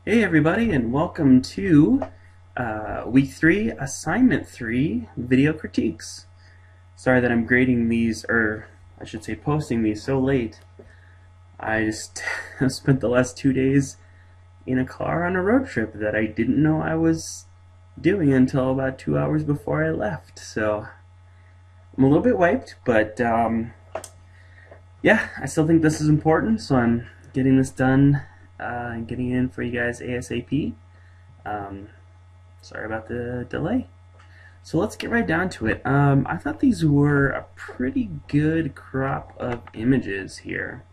Hey everybody, and welcome to week 3, assignment 3, video critiques. Sorry that I'm grading these, or I should say posting these so late. I just spent the last 2 days in a car on a road trip that I didn't know I was doing until about 2 hours before I left. So I'm a little bit wiped, but yeah, I still think this is important, so I'm getting this done and getting it in for you guys ASAP. Um, Sorry about the delay. So let's get right down to it. I thought these were a pretty good crop of images here.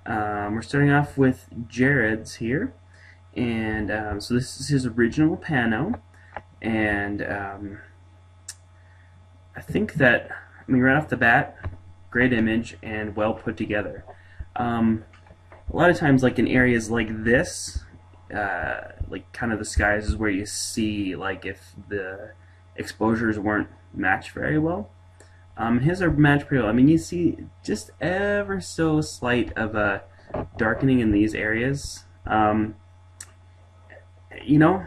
We're starting off with Jared's here, and so this is his original pano, and I think that, right off the bat, great image and well put together. A lot of times, like in areas like this, like kind of the skies is where you see like if the exposures weren't matched very well. His are matched pretty well. You see just ever so slight of a darkening in these areas. You know,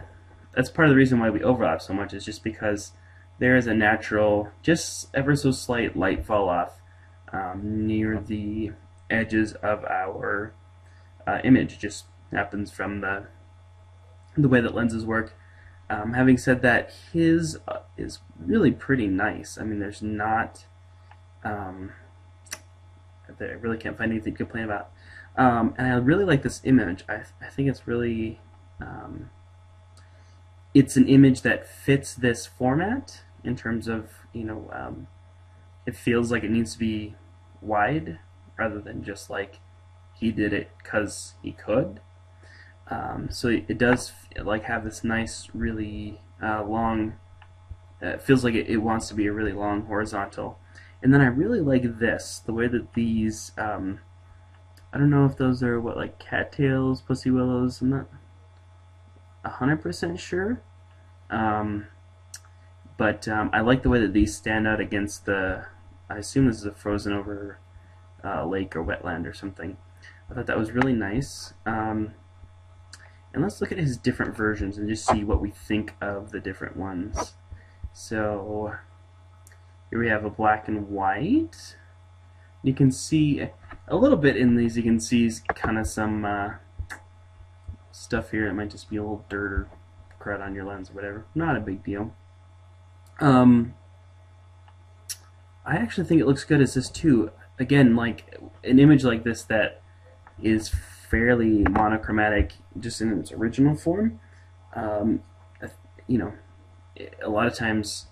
that's part of the reason why we overlap so much, is just because there is a natural, just ever so slight light fall off near the edges of our image. It just happens from the way that lenses work. Having said that, his is really pretty nice. There's not, I really can't find anything to complain about. And I really like this image. I think it's really, it's an image that fits this format in terms of, it feels like it needs to be wide rather than just like he did it because he could. So it does like have this nice, really long. It feels like it wants to be a really long horizontal. And then I really like this, the way that these. I don't know if those are what, like cattails, pussy willows. I'm not 100% sure. But I like the way that these stand out against the. I assume this is a frozen over lake or wetland or something. I thought that was really nice. And let's look at his different versions and just see what we think of the different ones. So here we have a black and white. You can see a little bit in these, you can see kind of some stuff here. It might just be a little dirt or crud on your lens or whatever. Not a big deal. I actually think it looks good as this too. Again, like an image like this that is fairly monochromatic just in its original form. You know, a lot of times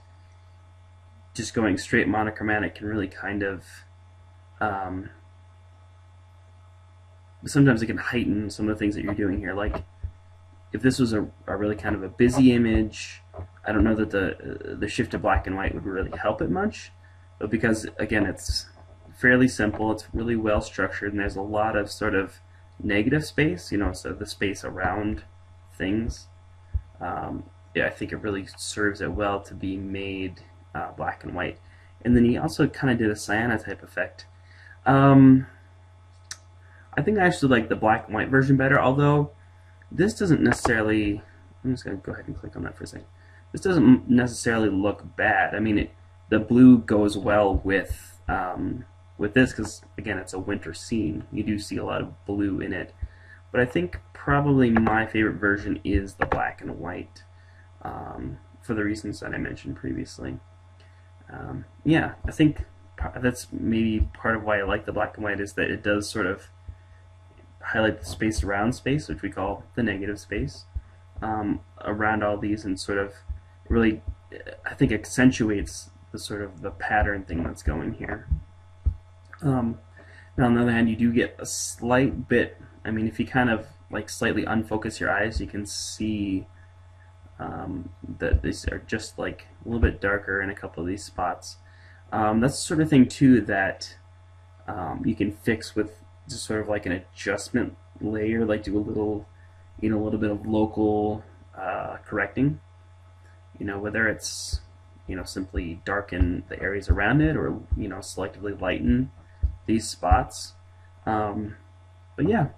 just going straight monochromatic can really kind of sometimes it can heighten some of the things that you're doing here. Like if this was a really kind of a busy image, I don't know that the shift to black and white would really help it much, but because again it's fairly simple, it's really well structured, and there's a lot of sort of negative space, so the space around things. Yeah, I think it really serves it well to be made black and white. And then he also kind of did a cyanotype effect. I think I actually like the black and white version better, although this doesn't necessarily. I'm just going to go ahead and click on that for a second. This doesn't necessarily look bad. The blue goes well with this because, again, it's a winter scene. You do see a lot of blue in it. But I think probably my favorite version is the black and white, for the reasons that I mentioned previously. Yeah, I think that's maybe part of why I like the black and white, is that it does sort of highlight the space around space, which we call the negative space, around all these, and sort of really, I think, accentuates the sort of the pattern thing that's going here. Now on the other hand, you do get a slight bit, if you kind of like slightly unfocus your eyes, you can see that these are just like a little bit darker in a couple of these spots. That's the sort of thing too that you can fix with just sort of like an adjustment layer, like do a little bit of local correcting, whether it's simply darken the areas around it, or selectively lighten these spots. But yeah,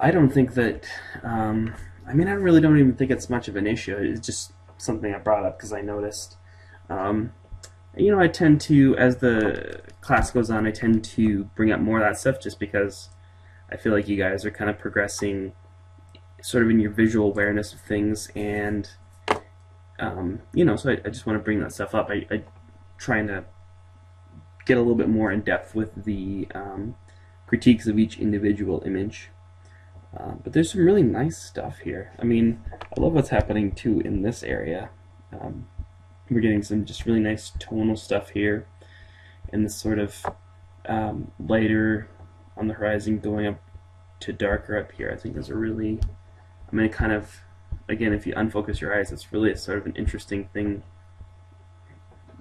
I don't think that, I mean, I really don't even think it's much of an issue. It's just something I brought up because I noticed. Um, you know, I tend to, as the class goes on, I tend to bring up more of that stuff just because I feel like you guys are kind of progressing sort of in your visual awareness of things, and you know, so I just want to bring that stuff up. I trying to get a little bit more in depth with the critiques of each individual image. But there's some really nice stuff here. I mean, I love what's happening too in this area. We're getting some just really nice tonal stuff here, and this sort of lighter on the horizon going up to darker up here. I think is a really, I mean, it kind of, again, if you unfocus your eyes, it's really a sort of an interesting thing.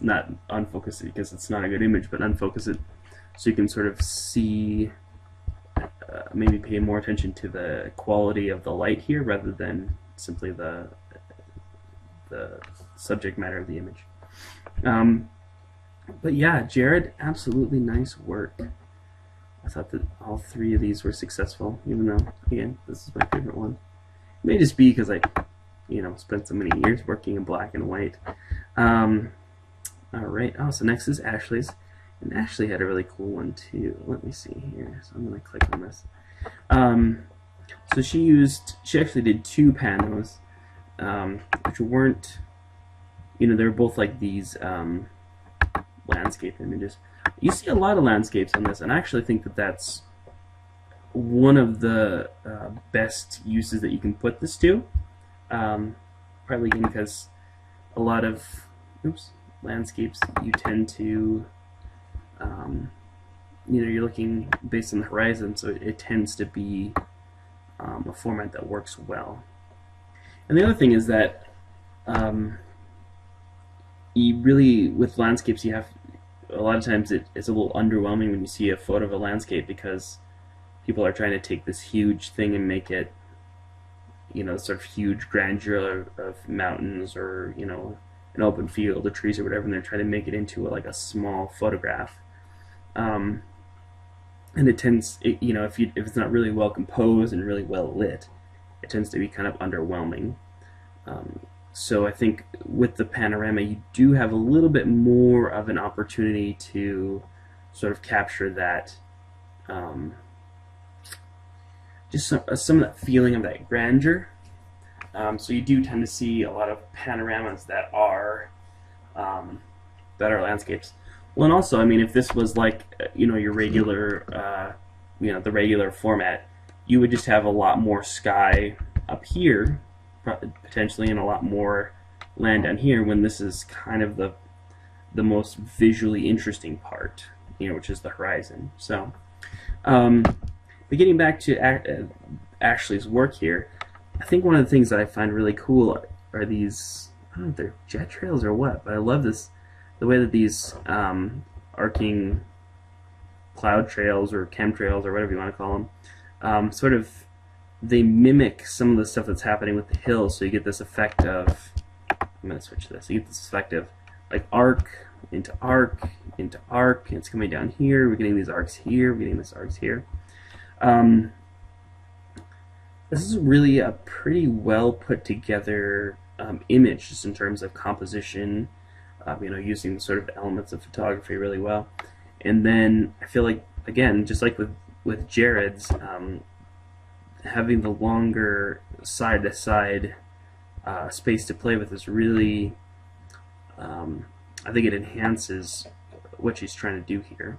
Not unfocus it because it's not a good image, but unfocus it so you can sort of see, maybe pay more attention to the quality of the light here rather than simply the subject matter of the image. But yeah, Jared, absolutely nice work. I thought that all three of these were successful, even though, again, this is my favorite one. It may just be because I, you know, spent so many years working in black and white. Alright, oh, so next is Ashley's. And Ashley had a really cool one too. Let me see here. So I'm going to click on this. So she actually did two panos, which weren't, you know, they were both like these landscape images. You see a lot of landscapes on this, and I actually think that that's one of the best uses that you can put this to. Partly again because a lot of landscapes you tend to, you know, you're looking based on the horizon, so it tends to be a format that works well. And the other thing is that you really, with landscapes, you have, a lot of times it's a little underwhelming when you see a photo of a landscape because people are trying to take this huge thing and make it, you know, sort of huge grandeur of mountains or, you know, an open field or trees or whatever, and they're trying to make it into like a small photograph. And it tends, you know, if it's not really well composed and really well lit, it tends to be kind of underwhelming. So I think with the panorama, you do have a little bit more of an opportunity to sort of capture that, just some of that feeling of that grandeur. So you do tend to see a lot of panoramas that are landscapes. Well, and also, I mean, if this was like, you know, your regular, you know, the regular format, you would just have a lot more sky up here, potentially, and a lot more land down here, when this is kind of the most visually interesting part, you know, which is the horizon. So, but getting back to Ashley's work here, I think one of the things that I find really cool are these, I don't know if they're jet trails or what, but I love this, the way that these arcing cloud trails or chemtrails or whatever you want to call them, sort of, they mimic some of the stuff that's happening with the hills, so you get this effect of, I'm going to switch this, you get this effect of like arc into arc into arc, and it's coming down here, we're getting these arcs here, we're getting these arcs here. This is really a pretty well put together image, just in terms of composition, you know, using the sort of elements of photography really well. And then I feel like, again, just like with Jared's, having the longer side-to-side space to play with is really, I think it enhances what she's trying to do here.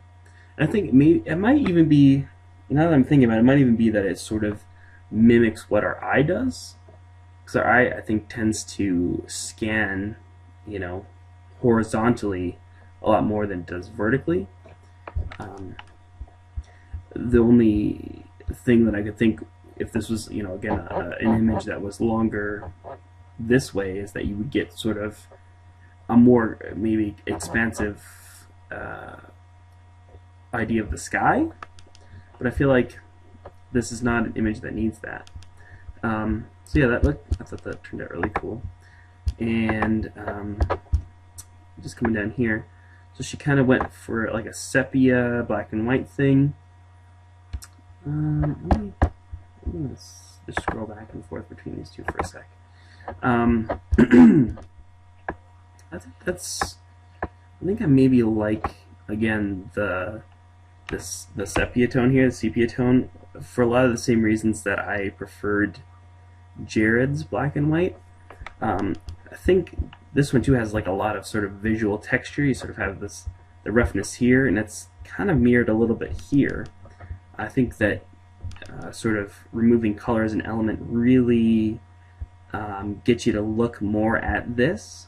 And I think it might even be, now that I'm thinking about it, it might even be that it sort of mimics what our eye does, because our eye, I think, tends to scan, you know, horizontally a lot more than it does vertically. The only thing that I could think, if this was, you know, again, an image that was longer this way, is that you would get sort of a more maybe expansive idea of the sky. But I feel like this is not an image that needs that. So yeah, I thought that turned out really cool. And just coming down here, so she kind of went for like a sepia black and white thing. Let me Let's just scroll back and forth between these two for a sec. I think I maybe like, again, the sepia tone here, the sepia tone, for a lot of the same reasons that I preferred Jared's black and white. I think this one too has like a lot of sort of visual texture. You sort of have the roughness here, and it's kind of mirrored a little bit here. I think that sort of removing color as an element really gets you to look more at this,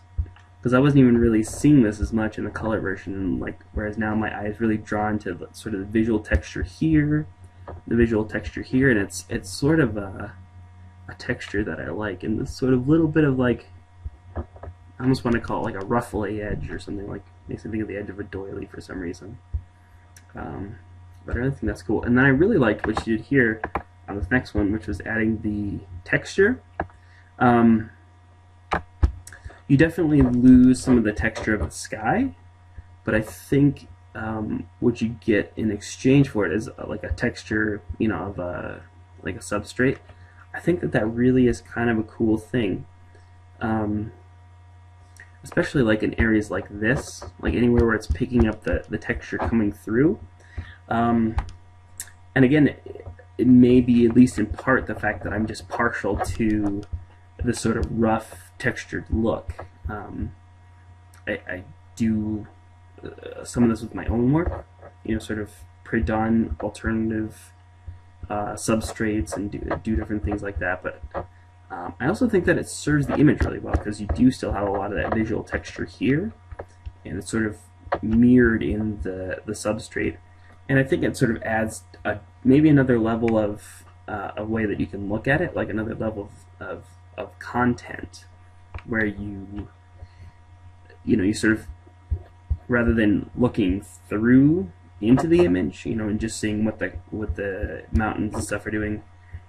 because I wasn't even really seeing this as much in the color version, whereas now my eye is really drawn to the, sort of the visual texture here, and it's sort of a texture that I like, and this sort of little bit of like, I almost want to call it like a ruffly edge or something, like makes me think of the edge of a doily for some reason. But I really think that's cool. And then I really liked what you did here on this next one, which was adding the texture. You definitely lose some of the texture of the sky, but I think what you get in exchange for it is like a texture, you know, of like a substrate. I think that really is kind of a cool thing, especially like in areas like this, like anywhere where it's picking up the texture coming through. And again, it may be at least in part the fact that I'm just partial to this sort of rough textured look. I do some of this with my own work, you know, sort of pre-done alternative substrates and do different things like that. But I also think that it serves the image really well, because you do still have a lot of that visual texture here, and it's sort of mirrored in the substrate. And I think it sort of adds maybe another level of a way that you can look at it, like another level of content, where you know, you sort of, rather than looking through into the image, you know, and just seeing what the mountains and stuff are doing,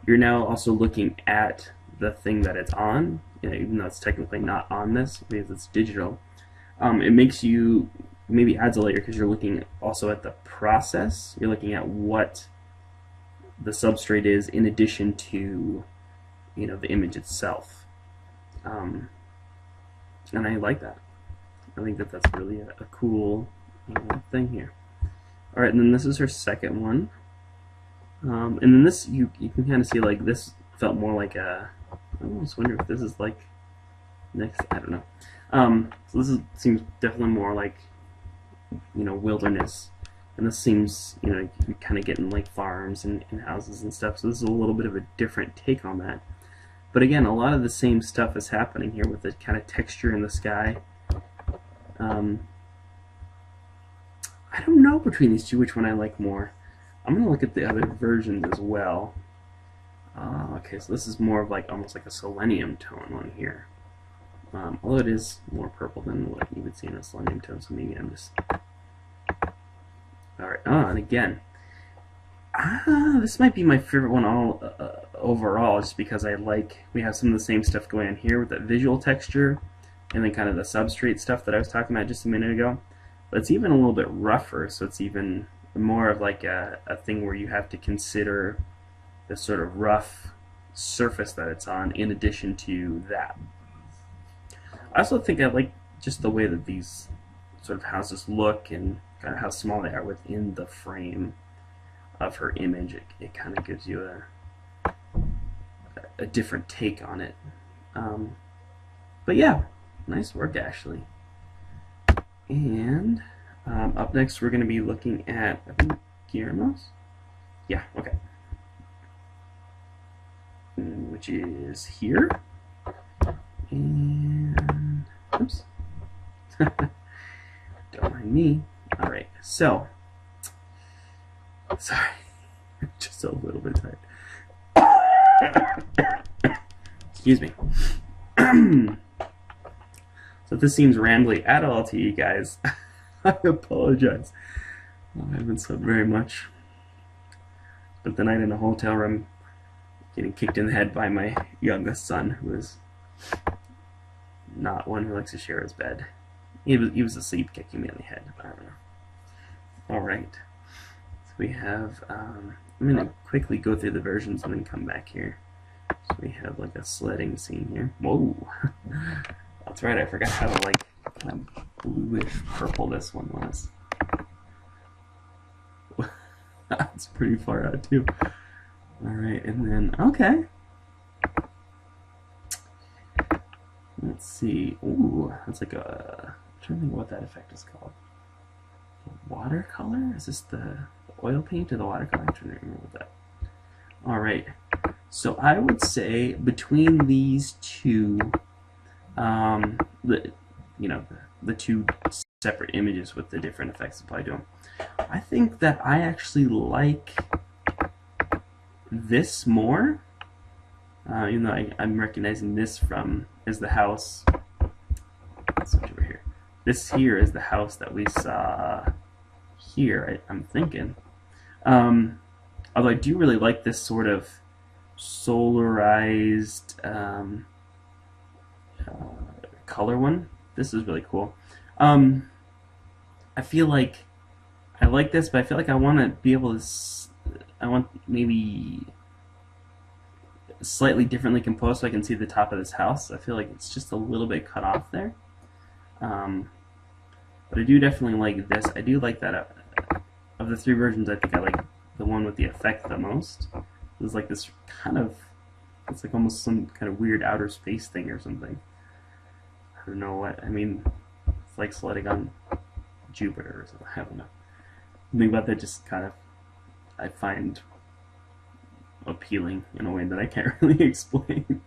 you're now also looking at the thing that it's on, you know, even though it's technically not on this because it's digital. It makes you, maybe adds a layer, because you're looking also at the process. You're looking at what the substrate is in addition to, you know, the image itself. And I like that. I think that that's really a cool thing here. All right, and then this is her second one. And then this, you can kind of see, like, this felt more like a, I almost wonder if this is like next, I don't know. So this seems definitely more like, you know, wilderness, and this seems, you know, you're kind of getting like farms and houses and stuff, so this is a little bit of a different take on that. But again, a lot of the same stuff is happening here with the kind of texture in the sky. I don't know between these two which one I like more. I'm going to look at the other versions as well. Okay, so this is more of like almost like a selenium tone one here. Although it is more purple than what you would see in a selenium tone, so maybe I'm just... Alright, and again, this might be my favorite one overall, just because we have some of the same stuff going on here with that visual texture, and then kind of the substrate stuff that I was talking about just a minute ago. But it's even a little bit rougher, so it's even more of like a thing where you have to consider the sort of rough surface that it's on in addition to that. I also think I like just the way that these sort of houses look and kind of how small they are within the frame of her image. It kind of gives you a different take on it. But yeah, nice work, Ashley. And up next we're going to be looking at, I think, Guillermo's? Yeah, okay. Which is here. And, oops. Don't mind me. Alright, so, sorry, just a little bit tired. Excuse me. So if this seems rambly at all to you guys, I apologize. I haven't slept very much. Spent the night in a hotel room getting kicked in the head by my youngest son, who is not one who likes to share his bed. He was asleep kicking me in the head. I don't know. Alright. So we have I'm gonna quickly go through the versions and then come back here. So we have like a sledding scene here. Whoa, that's right. I forgot how like kind of bluish purple this one was. That's pretty far out too. All right, and then okay. Let's see. Ooh, that's like a. I'm trying to think what that effect is called. Watercolor? Is this the oil paint or the watercolor? I'm trying to remember that. All right. So I would say between these two, the two separate images with the different effects applied to them, I think that I actually like this more. Even though I'm recognizing this from is the house. Let's switch over here. This here is the house that we saw here, I'm thinking. Although I do really like this sort of solarized color one. This is really cool. I feel like I like this, but I feel like I want to be able to. I want maybe slightly differently composed so I can see the top of this house. I feel like it's just a little bit cut off there. But I do definitely like this. I do like that. Of the three versions, I think I like the one with the effect the most. It's like this kind of, it's like almost some kind of weird outer space thing or something. I don't know what, I mean, it's like sledding on Jupiter or something. I don't know. Something about that just kind of, I find appealing in a way that I can't really explain.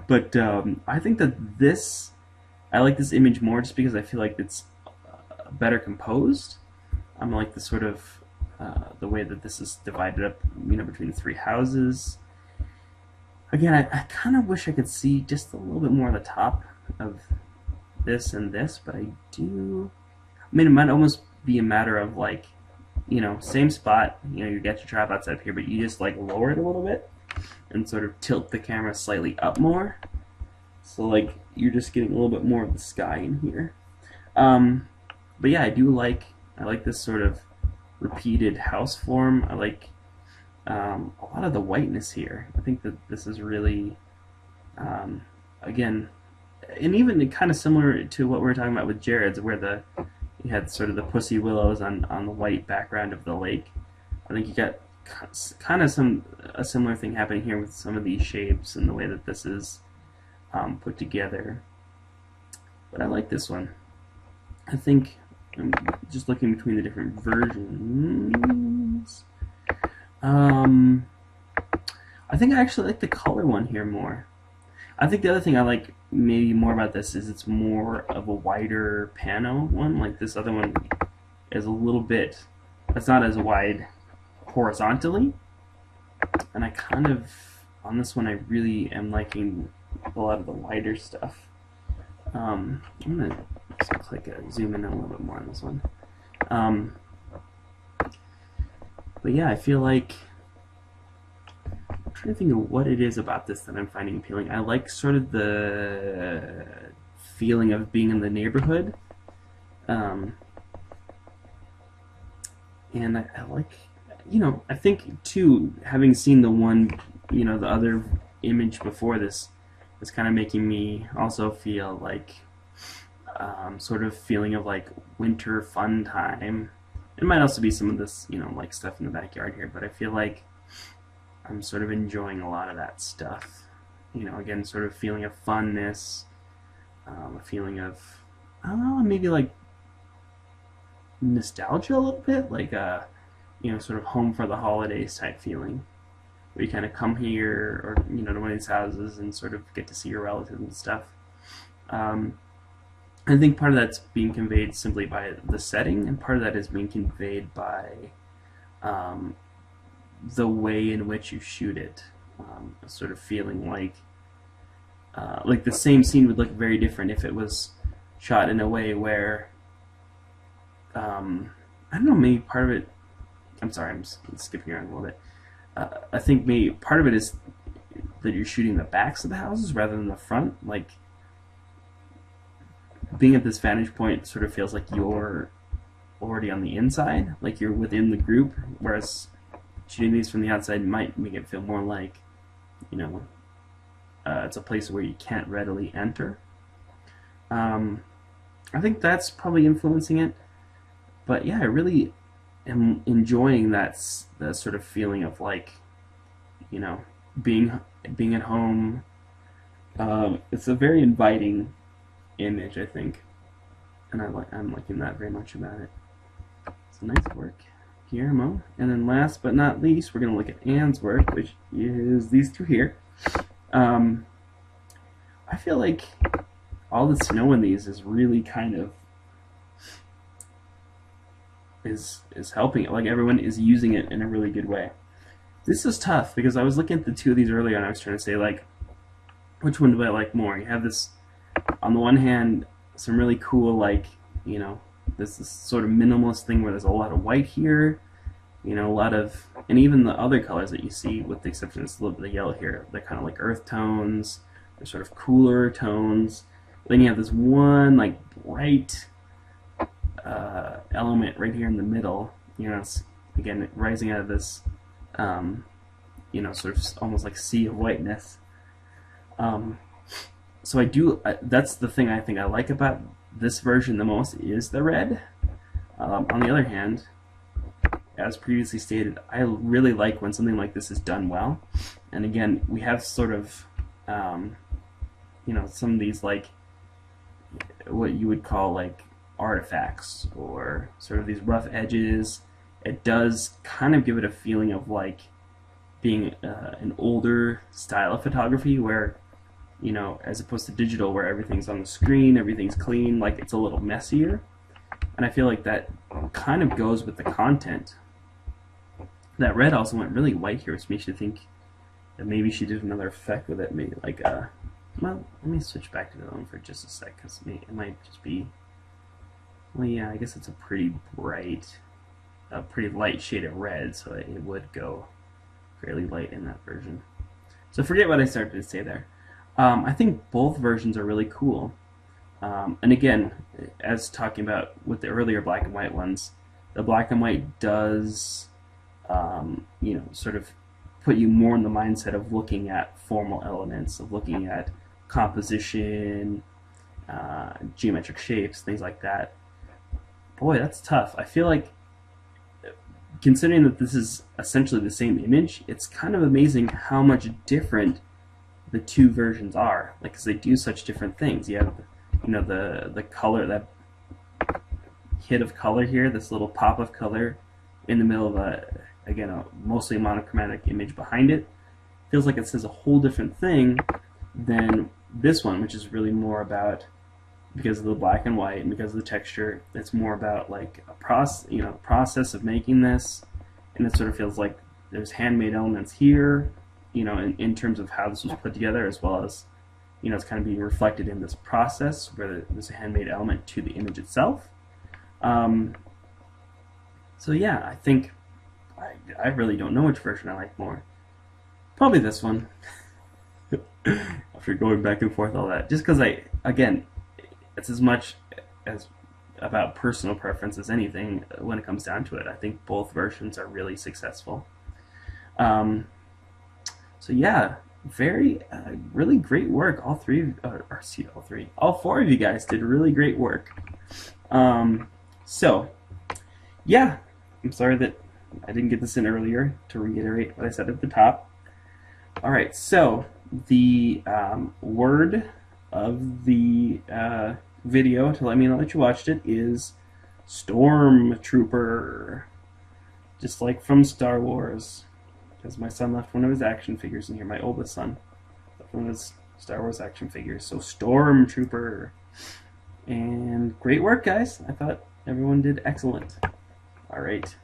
But I think that this, I like this image more just because I feel like it's better composed. I like the sort of the way that this is divided up, between the three houses. Again, I kind of wish I could see just a little bit more of the top of this and this, but I do. I mean, it might almost be a matter of like, same spot. You get your tripod set up here, but you just like lower it a little bit and sort of tilt the camera slightly up more. So like you're just getting a little bit more of the sky in here. But yeah, I like this sort of repeated house form. I like a lot of the whiteness here. I think that this is really, again, and even kind of similar to what we were talking about with Jared's, where you had sort of the pussy willows on the white background of the lake. I think you got kind of a similar thing happening here with some of these shapes and the way that this is put together. But I like this one. I think I'm just looking between the different versions. I think I actually like the color one here more. I think the other thing I like maybe more about this is it's more of a wider pano one. Like this other one is a little bit, it's not as wide horizontally. And I kind of, on this one, I really am liking a lot of the wider stuff. I'm going to zoom in a little bit more on this one. But yeah, I feel like, I'm trying to think of what it is about this that I'm finding appealing. I like sort of the feeling of being in the neighborhood. And I like, I think too, having seen the one, the other image before this is kind of making me also feel like sort of feeling of like winter fun time. It might also be some of this, like stuff in the backyard here, but I feel like I'm sort of enjoying a lot of that stuff. Again, sort of feeling of funness, a feeling of, I don't know, maybe like nostalgia a little bit, like sort of home for the holidays type feeling, where you kind of come here or to one of these houses and sort of get to see your relatives and stuff. I think part of that's being conveyed simply by the setting, and part of that is being conveyed by the way in which you shoot it. Sort of feeling like the same scene would look very different if it was shot in a way where I don't know, maybe part of it. I'm sorry, I'm skipping around a little bit. I think maybe part of it is that you're shooting the backs of the houses rather than the front. Like, being at this vantage point sort of feels like you're already on the inside, like you're within the group, whereas shooting these from the outside might make it feel more like, you know, it's a place where you can't readily enter. I think that's probably influencing it. But yeah, I really am enjoying that sort of feeling of like, you know, being at home. It's a very inviting image, I think, and I'm liking that very much about it. So nice work here, Mo. And then last but not least, we're gonna look at Anne's work, which is these two here. I feel like all the snow in these is really kind of is helping it. Like everyone is using it in a really good way. This is tough because I was looking at the two of these earlier and I was trying to say like, which one do I like more? You have this, on the one hand, some really cool like, you know, this sort of minimalist thing where there's a lot of white here, you know, a lot of, and even the other colors that you see, with the exception of a little bit of yellow here, they're kind of like earth tones, they're sort of cooler tones. Then you have this one like bright element right here in the middle, you know, it's, again, rising out of this, you know, sort of almost like sea of whiteness. So I do, that's the thing I think I like about this version the most, is the red. On the other hand, as previously stated, I really like when something like this is done well. And again, we have sort of, you know, some of these like, what you would call like artifacts, or sort of these rough edges. It does kind of give it a feeling of like being an older style of photography where, you know, as opposed to digital where everything's on the screen, everything's clean, like it's a little messier. And I feel like that kind of goes with the content. That red also went really white here, which makes you think that maybe she did another effect with it, maybe like well, let me switch back to the other one for just a sec, because it might just be, well, yeah, I guess it's a pretty bright, a pretty light shade of red, so it would go fairly light in that version. So forget what I started to say there. I think both versions are really cool. And again, as talking about with the earlier black and white ones, the black and white does, you know, sort of put you more in the mindset of looking at formal elements, of looking at composition, geometric shapes, things like that. Boy, that's tough. I feel like, considering that this is essentially the same image, it's kind of amazing how much different the two versions are. Like, because they do such different things. You have, you know, the color, that hit of color here, this little pop of color in the middle of a mostly monochromatic image behind it. Feels like it says a whole different thing than this one, which is really more about, because of the black and white and because of the texture, it's more about like a process of making this, and it sort of feels like there's handmade elements here, you know, in terms of how this was put together, as well as, you know, it's kind of being reflected in this process where there's a handmade element to the image itself. So yeah, I think I really don't know which version I like more. Probably this one. After going back and forth all that, just because again, it's as much as about personal preference as anything when it comes down to it. I think both versions are really successful. So yeah, really great work. All four of you guys did really great work. So yeah, I'm sorry that I didn't get this in earlier, to reiterate what I said at the top. All right, so the word of the video to let me know that you watched it is Stormtrooper, just like from Star Wars, because my son left one of his action figures in here, my oldest son left one of his Star Wars action figures. So Stormtrooper. And great work, guys. I thought everyone did excellent. All right.